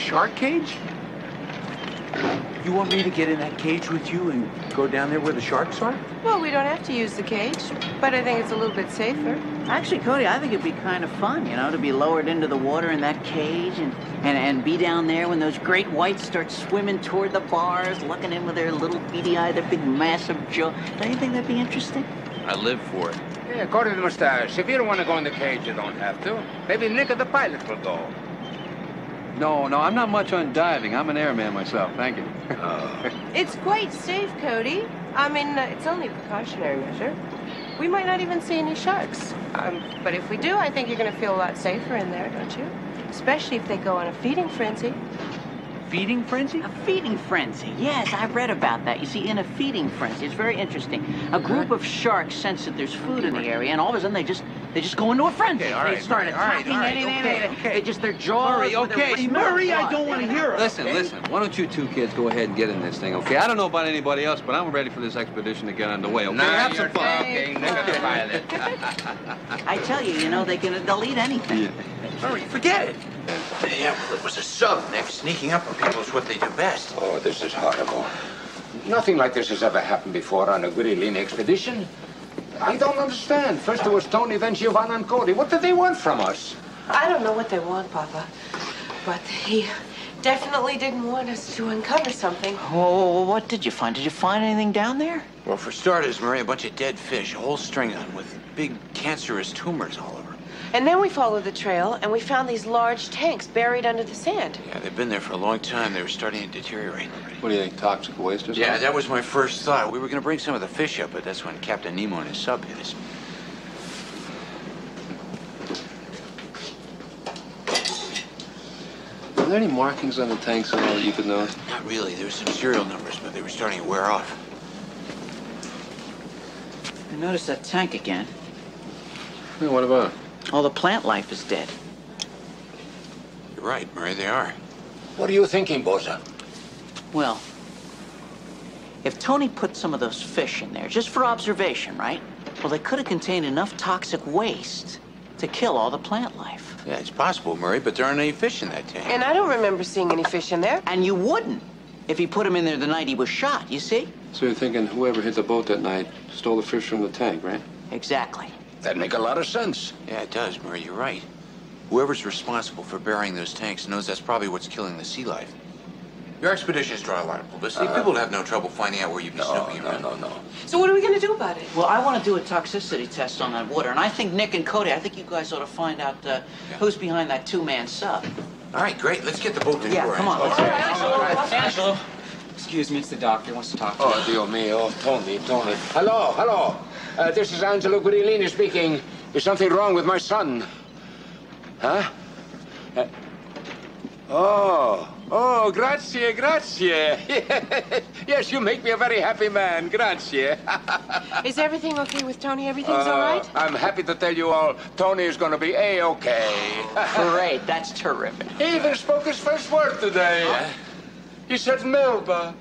shark cage? You want me to get in that cage with you and go down there where the sharks are? Well, we don't have to use the cage, but I think it's a little bit safer. Actually, Cody, I think it'd be kind of fun, you know, to be lowered into the water in that cage and be down there when those great whites start swimming toward the bars, looking in with their little beady eye, their big massive jaw. Don't you think that'd be interesting? I live for it. Yeah, Cody the Mustache, if you don't want to go in the cage, you don't have to. Maybe Nick the pilot will go. No, I'm not much on diving. I'm an airman myself. Thank you. It's quite safe, Cody. I mean, it's only a precautionary measure. We might not even see any sharks. But if we do, I think you're going to feel a lot safer in there, don't you? Especially if they go on a feeding frenzy. Feeding frenzy? A feeding frenzy. Yes, I've read about that. You see, in a feeding frenzy, it's very interesting. A group of sharks sense that there's food in the area, and all of a sudden they just go into a frenzy. Okay, they start attacking anything. Okay. They just their jaws. Murray, okay. Murray, I don't want to hear it. Listen. Why don't you two kids go ahead and get in this thing, okay? I don't know about anybody else, but I'm ready for this expedition to get underway, okay? Have some fun. Okay, Nick the pilot. I tell you, you know, they'll eat anything. Yeah. Murray, forget it. Yeah, well, it was a sub, Nick. Sneaking up on people is what they do best. Oh, this is horrible. Nothing like this has ever happened before on a Guerrilline expedition. I don't understand. First it was Tony, then Giovanna and Cody. What did they want from us? I don't know what they want, Papa. But he definitely didn't want us to uncover something. Oh, what did you find? Did you find anything down there? Well, for starters, Murray, a bunch of dead fish, a whole string of them with big cancerous tumors all over. And then we followed the trail, and we found these large tanks buried under the sand. Yeah, they've been there for a long time. They were starting to deteriorate already. What do you think, toxic waste or something? Yeah, that was my first thought. We were going to bring some of the fish up, but that's when Captain Nemo and his sub hit us. Are there any markings on the tanks at all that you could notice? Not really. There were some serial numbers, but they were starting to wear off. I noticed that tank again. Yeah, what about it? All the plant life is dead. You're right, Murray, they are. What are you thinking, Bosa? Well, if Tony put some of those fish in there, just for observation, right? Well, they could have contained enough toxic waste to kill all the plant life. Yeah, it's possible, Murray, but there aren't any fish in that tank. And I don't remember seeing any fish in there. And you wouldn't if he put them in there the night he was shot, you see? So you're thinking whoever hit the boat that night stole the fish from the tank, right? Exactly. That'd make a lot of sense. Yeah, it does, Murray. You're right. Whoever's responsible for burying those tanks knows that's probably what's killing the sea life. Your expeditions draw a lot of publicity. People would have no trouble finding out where you'd be snooping around. No. So what are we going to do about it? Well, I want to do a toxicity test on that water, and I think Nick and Cody, I think you guys ought to find out who's behind that two-man sub. All right, great. Let's get the boat to shore. Come on. Let's Angelo. Excuse me, it's the doctor. He wants to talk to you. Oh, Dio mio. Tony. Hello. This is Angelo Guerrilline speaking. Is something wrong with my son? Huh? Oh, grazie. Yes, you make me a very happy man. Grazie. Is everything okay with Tony? Everything's all right? I'm happy to tell you all, Tony is going to be A-okay. Great, that's terrific. He even spoke his first word today. Huh? He said Melba.